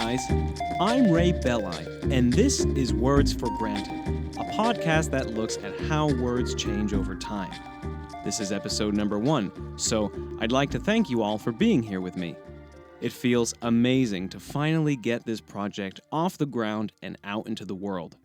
guys. I'm Ray Belli, and this is Words for Granted, a podcast that looks at how words change over time. This is episode number 1, so I'd like to thank you all for being here with me. It feels amazing to finally get this project off the ground and out into the world.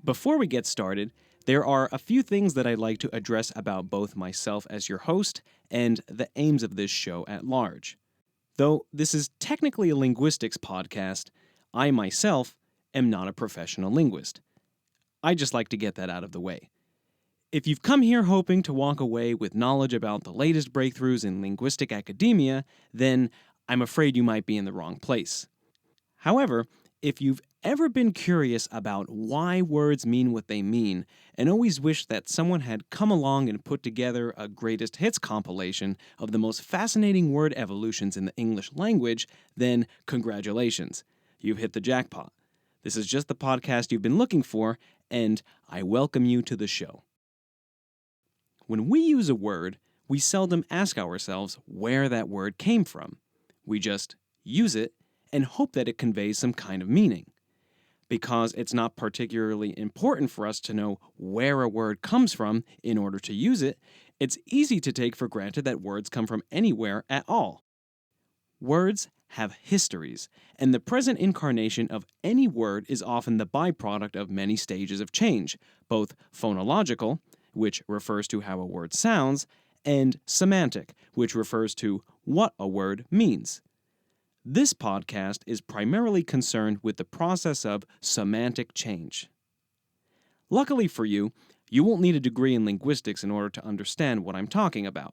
Before we get started, there are a few things that I'd like to address about both myself as your host and the aims of this show at large. Though this is technically a linguistics podcast, I myself am not a professional linguist. I just like to get that out of the way. If you've come here hoping to walk away with knowledge about the latest breakthroughs in linguistic academia, then I'm afraid you might be in the wrong place. However, if you've ever been curious about why words mean what they mean, and always wished that someone had come along and put together a greatest hits compilation of the most fascinating word evolutions in the English language, then congratulations, you've hit the jackpot. This is just the podcast you've been looking for, and I welcome you to the show. When we use a word, we seldom ask ourselves where that word came from. We just use it and hope that it conveys some kind of meaning. Because it's not particularly important for us to know where a word comes from in order to use it, it's easy to take for granted that words come from anywhere at all. Words have histories, and the present incarnation of any word is often the byproduct of many stages of change, both phonological, which refers to how a word sounds, and semantic, which refers to what a word means. This podcast is primarily concerned with the process of semantic change. Luckily for you, you won't need a degree in linguistics in order to understand what I'm talking about.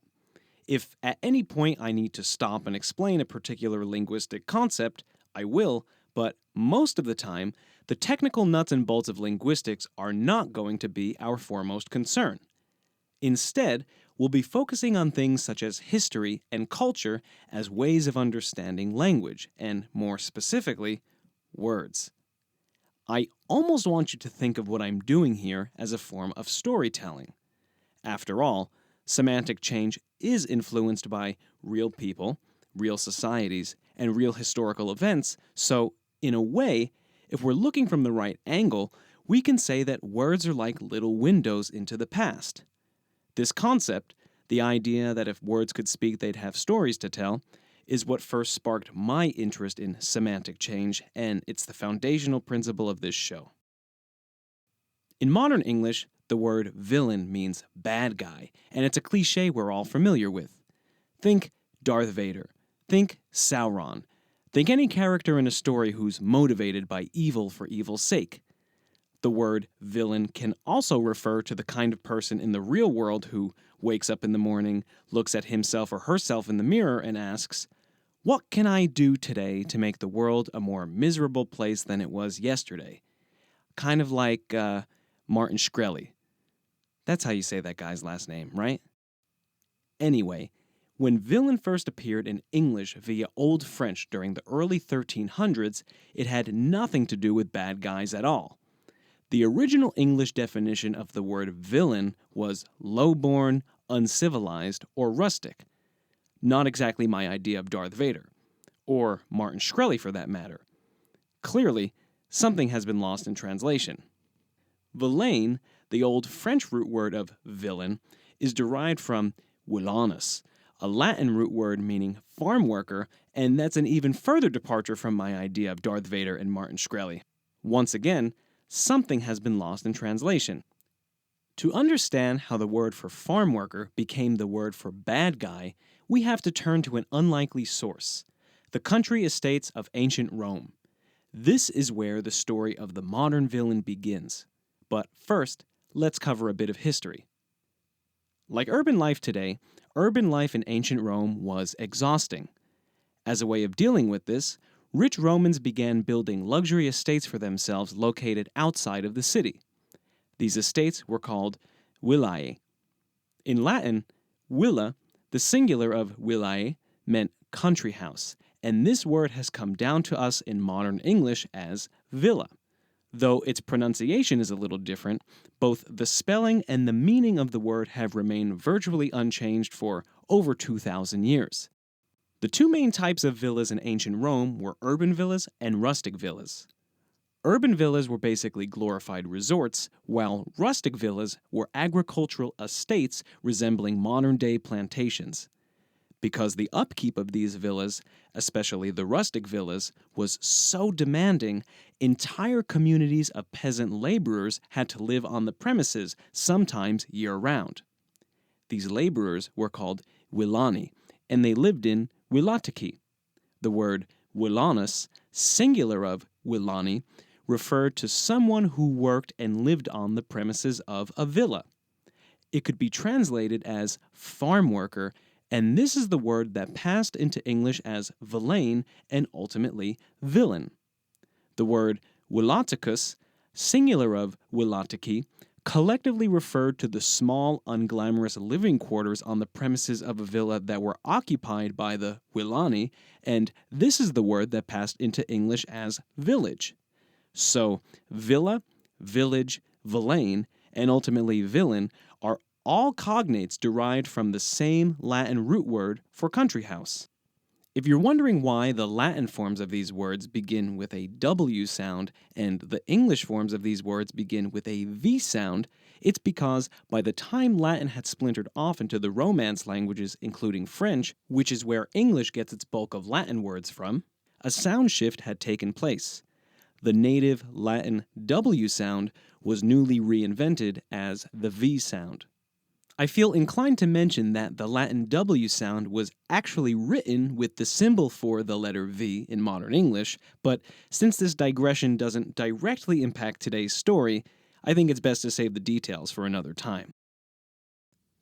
If at any point I need to stop and explain a particular linguistic concept, I will, but most of the time, the technical nuts and bolts of linguistics are not going to be our foremost concern. Instead, we'll be focusing on things such as history and culture as ways of understanding language, and more specifically, words. I almost want you to think of what I'm doing here as a form of storytelling. After all, semantic change is influenced by real people, real societies, and real historical events, so, in a way, if we're looking from the right angle, we can say that words are like little windows into the past. This concept, the idea that if words could speak they'd have stories to tell, is what first sparked my interest in semantic change, and it's the foundational principle of this show. In modern English, the word villain means bad guy, and it's a cliche we're all familiar with. Think Darth Vader. Think Sauron. Think any character in a story who's motivated by evil for evil's sake. The word villain can also refer to the kind of person in the real world who wakes up in the morning, looks at himself or herself in the mirror, and asks, "What can I do today to make the world a more miserable place than it was yesterday?" Kind of like Martin Shkreli. That's how you say that guy's last name, right? Anyway, when villain first appeared in English via Old French during the early 1300s, it had nothing to do with bad guys at all. The original English definition of the word villain was low-born, uncivilized, or rustic. Not exactly my idea of Darth Vader, or Martin Shkreli for that matter. Clearly, something has been lost in translation. Villain, the old French root word of villain, is derived from villanus, a Latin root word meaning farmworker, and that's an even further departure from my idea of Darth Vader and Martin Shkreli. Once again, something has been lost in translation. To understand how the word for farm worker became the word for bad guy, we have to turn to an unlikely source, the country estates of ancient Rome. This is where the story of the modern villain begins. But first, let's cover a bit of history. Like urban life today, urban life in ancient Rome was exhausting. As a way of dealing with this, rich Romans began building luxury estates for themselves located outside of the city. These estates were called villae. In Latin, villa, the singular of villae, meant country house, and this word has come down to us in modern English as villa. Though its pronunciation is a little different, both the spelling and the meaning of the word have remained virtually unchanged for over 2,000 years. The two main types of villas in ancient Rome were urban villas and rustic villas. Urban villas were basically glorified resorts, while rustic villas were agricultural estates resembling modern-day plantations. Because the upkeep of these villas, especially the rustic villas, was so demanding, entire communities of peasant laborers had to live on the premises, sometimes year-round. These laborers were called villani, and they lived in villatici. The word villanus, singular of villani, referred to someone who worked and lived on the premises of a villa. It could be translated as farmworker, and this is the word that passed into English as villain and ultimately villain. The word villaticus, singular of villatici, collectively referred to the small, unglamorous living quarters on the premises of a villa that were occupied by the villani, and this is the word that passed into English as village. So, villa, village, villain, and ultimately villain are all cognates derived from the same Latin root word for country house. If you're wondering why the Latin forms of these words begin with a W sound and the English forms of these words begin with a V sound, it's because by the time Latin had splintered off into the Romance languages, including French, which is where English gets its bulk of Latin words from, a sound shift had taken place. The native Latin W sound was newly reinvented as the V sound. I feel inclined to mention that the Latin W sound was actually written with the symbol for the letter V in modern English, but since this digression doesn't directly impact today's story, I think it's best to save the details for another time.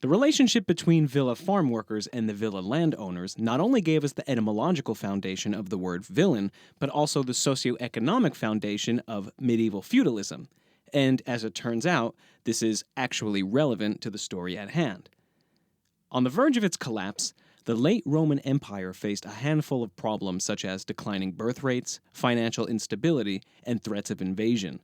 The relationship between villa farm workers and the villa landowners not only gave us the etymological foundation of the word villain, but also the socioeconomic foundation of medieval feudalism. And as it turns out, this is actually relevant to the story at hand. On the verge of its collapse, the late Roman Empire faced a handful of problems such as declining birth rates, financial instability, and threats of invasion.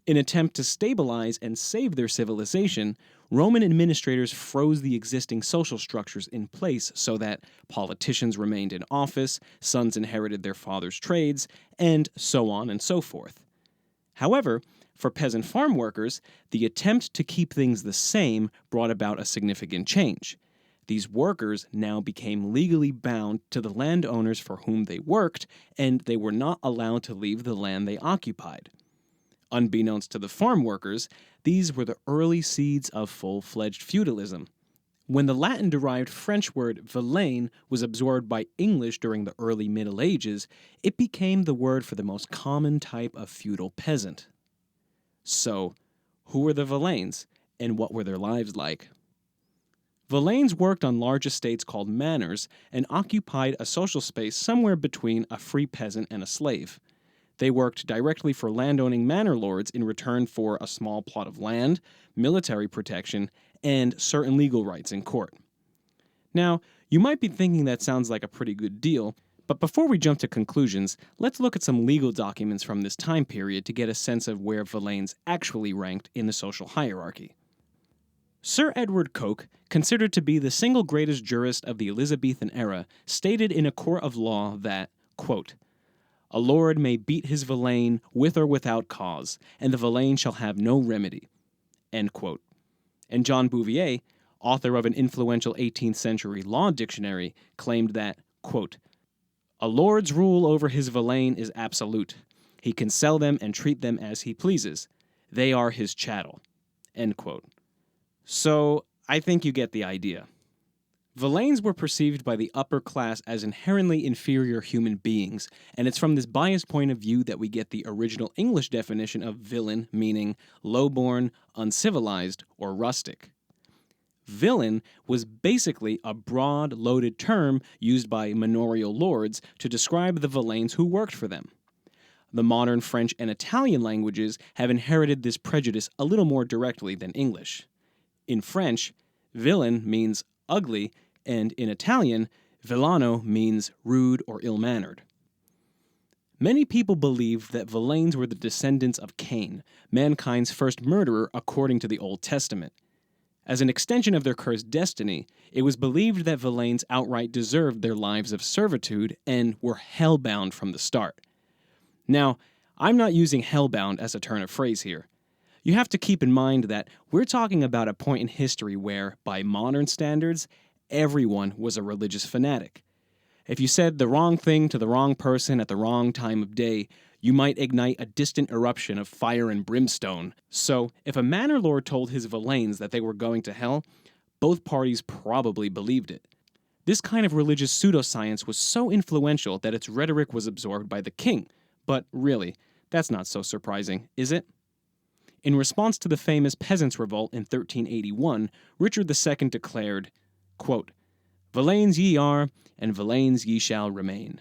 In an attempt to stabilize and save their civilization, Roman administrators froze the existing social structures in place so that politicians remained in office, sons inherited their fathers' trades, and so on and so forth. However, for peasant farm workers, the attempt to keep things the same brought about a significant change. These workers now became legally bound to the landowners for whom they worked, and they were not allowed to leave the land they occupied. Unbeknownst to the farm workers, these were the early seeds of full-fledged feudalism. When the Latin-derived French word villain was absorbed by English during the early Middle Ages, it became the word for the most common type of feudal peasant. So, who were the villains, and what were their lives like? Villains worked on large estates called manors and occupied a social space somewhere between a free peasant and a slave. They worked directly for landowning manor lords in return for a small plot of land, military protection, and certain legal rights in court. Now, you might be thinking that sounds like a pretty good deal, but before we jump to conclusions, let's look at some legal documents from this time period to get a sense of where villains actually ranked in the social hierarchy. Sir Edward Coke, considered to be the single greatest jurist of the Elizabethan era, stated in a court of law that, quote, "A lord may beat his villain with or without cause, and the villain shall have no remedy." End quote. And John Bouvier, author of an influential 18th century law dictionary, claimed that, quote, "A lord's rule over his villain is absolute. He can sell them and treat them as he pleases. They are his chattel." End quote. So, I think you get the idea. Villains were perceived by the upper class as inherently inferior human beings, and it's from this biased point of view that we get the original English definition of villain, meaning lowborn, uncivilized, or rustic. Villain was basically a broad, loaded term used by manorial lords to describe the villains who worked for them. The modern French and Italian languages have inherited this prejudice a little more directly than English. In French, villain means ugly, and in Italian, villano means rude or ill-mannered. Many people believe that villains were the descendants of Cain, mankind's first murderer according to the Old Testament. As an extension of their cursed destiny, it was believed that Villains outright deserved their lives of servitude and were hellbound from the start. Now, I'm not using hellbound as a turn of phrase here. You have to keep in mind that we're talking about a point in history where, by modern standards, everyone was a religious fanatic. If you said the wrong thing to the wrong person at the wrong time of day, you might ignite a distant eruption of fire and brimstone. So, if a manor lord told his Villains that they were going to hell, both parties probably believed it. This kind of religious pseudoscience was so influential that its rhetoric was absorbed by the king. But really, that's not so surprising, is it? In response to the famous Peasants' Revolt in 1381, Richard II declared, quote, "Villains ye are, and villains ye shall remain."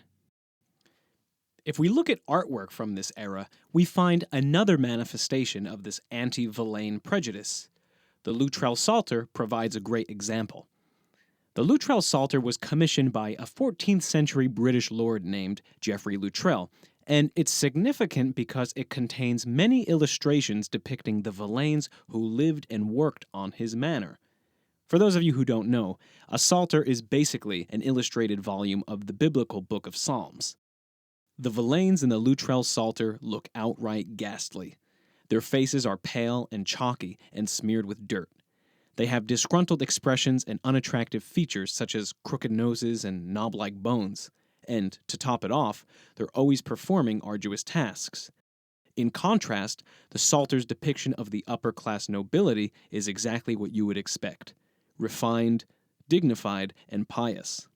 If we look at artwork from this era, we find another manifestation of this anti-Villain prejudice. The Loutrell Psalter provides a great example. The Loutrell Psalter was commissioned by a 14th century British lord named Geoffrey Loutrell, and it's significant because it contains many illustrations depicting the Villains who lived and worked on his manor. For those of you who don't know, a psalter is basically an illustrated volume of the biblical book of Psalms. The Villains in the Loutrell Psalter look outright ghastly. Their faces are pale and chalky and smeared with dirt. They have disgruntled expressions and unattractive features such as crooked noses and knob-like bones. And, to top it off, they're always performing arduous tasks. In contrast, the Psalter's depiction of the upper-class nobility is exactly what you would expect: refined, dignified, and pious.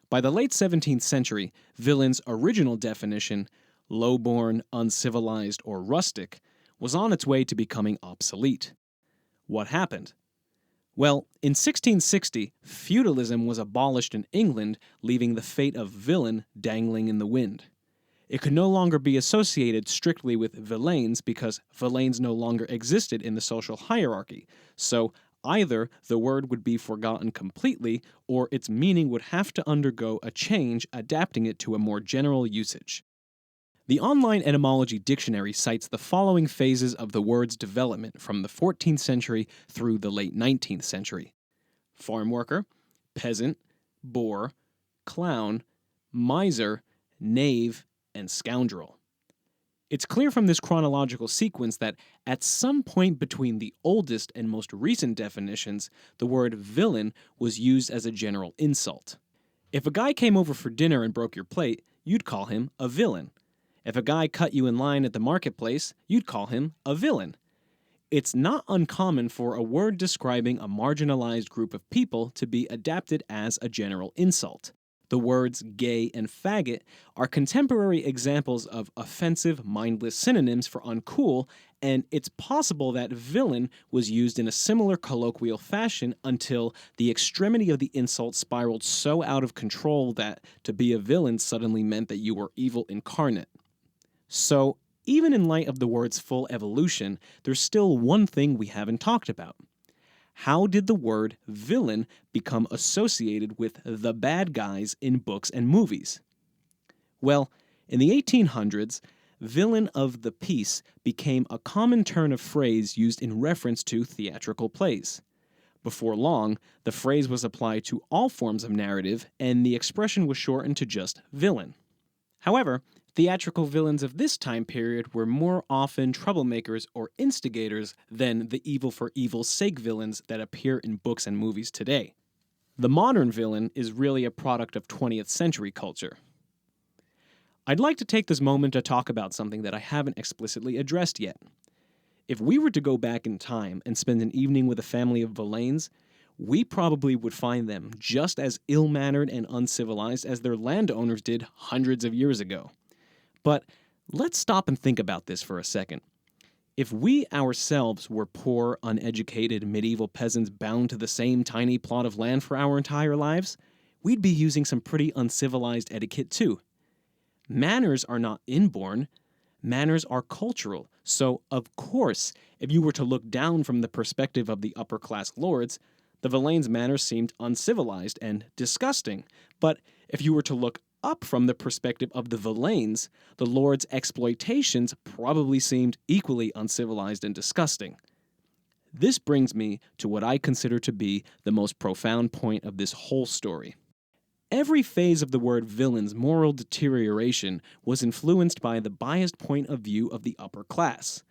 By the late 17th century, Villain's original definition, low-born, uncivilized, or rustic, was on its way to becoming obsolete. What happened? Well, in 1660, feudalism was abolished in England, leaving the fate of villain dangling in the wind. It could no longer be associated strictly with Villains because Villains no longer existed in the social hierarchy, so either the word would be forgotten completely or its meaning would have to undergo a change, adapting it to a more general usage. The online etymology dictionary cites the following phases of the word's development from the 14th century through the late 19th century: farmworker, peasant, boor, clown, miser, knave, and scoundrel. It's clear from this chronological sequence that at some point between the oldest and most recent definitions, the word villain was used as a general insult. If a guy came over for dinner and broke your plate, you'd call him a villain. If a guy cut you in line at the marketplace, you'd call him a villain. It's not uncommon for a word describing a marginalized group of people to be adapted as a general insult. The words gay and faggot are contemporary examples of offensive, mindless synonyms for uncool, and it's possible that villain was used in a similar colloquial fashion until the extremity of the insult spiraled so out of control that to be a villain suddenly meant that you were evil incarnate. So, even in light of the word's full evolution, there's still one thing we haven't talked about. How did the word villain become associated with the bad guys in books and movies? Well, in the 1800s, villain of the piece became a common turn of phrase used in reference to theatrical plays. Before long, the phrase was applied to all forms of narrative, and the expression was shortened to just villain. However, theatrical villains of this time period were more often troublemakers or instigators than the evil for evil's sake villains that appear in books and movies today. The modern villain is really a product of 20th century culture. I'd like to take this moment to talk about something that I haven't explicitly addressed yet. If we were to go back in time and spend an evening with a family of Villains, we probably would find them just as ill-mannered and uncivilized as their landowners did hundreds of years ago. But let's stop and think about this for a second. If we ourselves were poor, uneducated medieval peasants bound to the same tiny plot of land for our entire lives, we'd be using some pretty uncivilized etiquette too. Manners are not inborn. Manners are cultural. So, of course, if you were to look down from the perspective of the upper-class lords, the Villains' manners seemed uncivilized and disgusting. But if you were to look up from the perspective of the Villains, the lords' exploitations probably seemed equally uncivilized and disgusting. This brings me to what I consider to be the most profound point of this whole story. Every phase of the word villain's moral deterioration was influenced by the biased point of view of the upper class.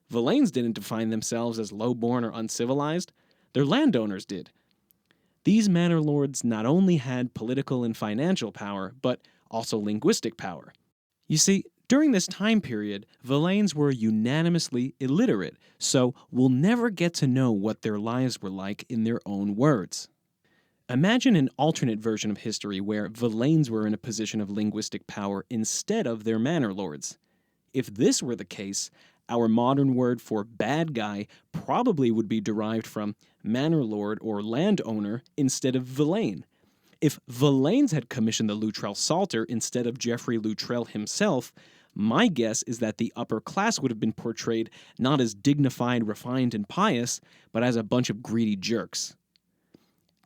Villains didn't define themselves as low-born or uncivilized. Their landowners did. These manor lords not only had political and financial power, but also linguistic power. You see, during this time period, villains were unanimously illiterate, so we'll never get to know what their lives were like in their own words. Imagine an alternate version of history where villains were in a position of linguistic power instead of their manor lords. If this were the case, our modern word for bad guy probably would be derived from manor lord or landowner instead of villain. If villains had commissioned the Luttrell Psalter instead of Geoffrey Luttrell himself, my guess is that the upper class would have been portrayed not as dignified, refined, and pious, but as a bunch of greedy jerks.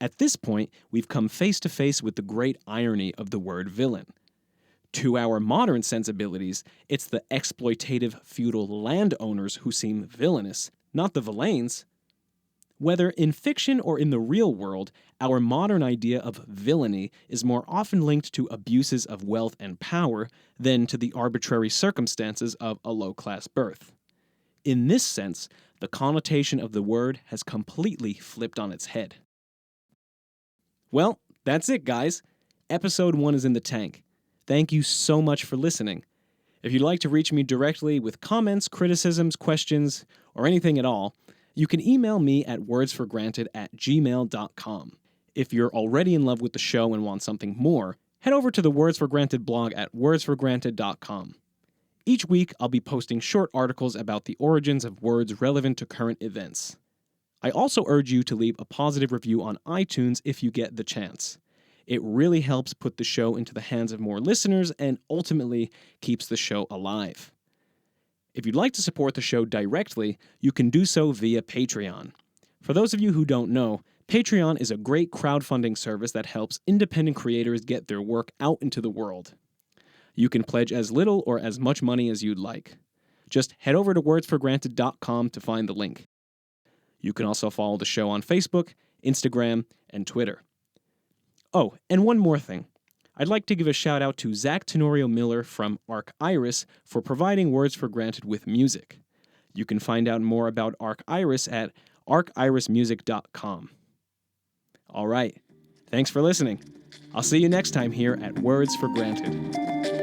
At this point, we've come face to face with the great irony of the word villain. To our modern sensibilities, it's the exploitative feudal landowners who seem villainous, not the villains. Whether in fiction or in the real world, our modern idea of villainy is more often linked to abuses of wealth and power than to the arbitrary circumstances of a low-class birth. In this sense, the connotation of the word has completely flipped on its head. Well, that's it, guys. Episode 1 is in the tank. Thank you so much for listening. If you'd like to reach me directly with comments, criticisms, questions, or anything at all, you can email me at wordsforgranted@gmail.com. If you're already in love with the show and want something more, head over to the Words for Granted blog at wordsforgranted.com. Each week, I'll be posting short articles about the origins of words relevant to current events. I also urge you to leave a positive review on iTunes if you get the chance. It really helps put the show into the hands of more listeners and ultimately keeps the show alive. If you'd like to support the show directly, you can do so via Patreon. For those of you who don't know, Patreon is a great crowdfunding service that helps independent creators get their work out into the world. You can pledge as little or as much money as you'd like. Just head over to wordsforgranted.com to find the link. You can also follow the show on Facebook, Instagram, and Twitter. Oh, and one more thing. I'd like to give a shout out to Zach Tenorio Miller from Arc Iris for providing Words for Granted with music. You can find out more about Arc Iris at arcirismusic.com. All right. Thanks for listening. I'll see you next time here at Words for Granted.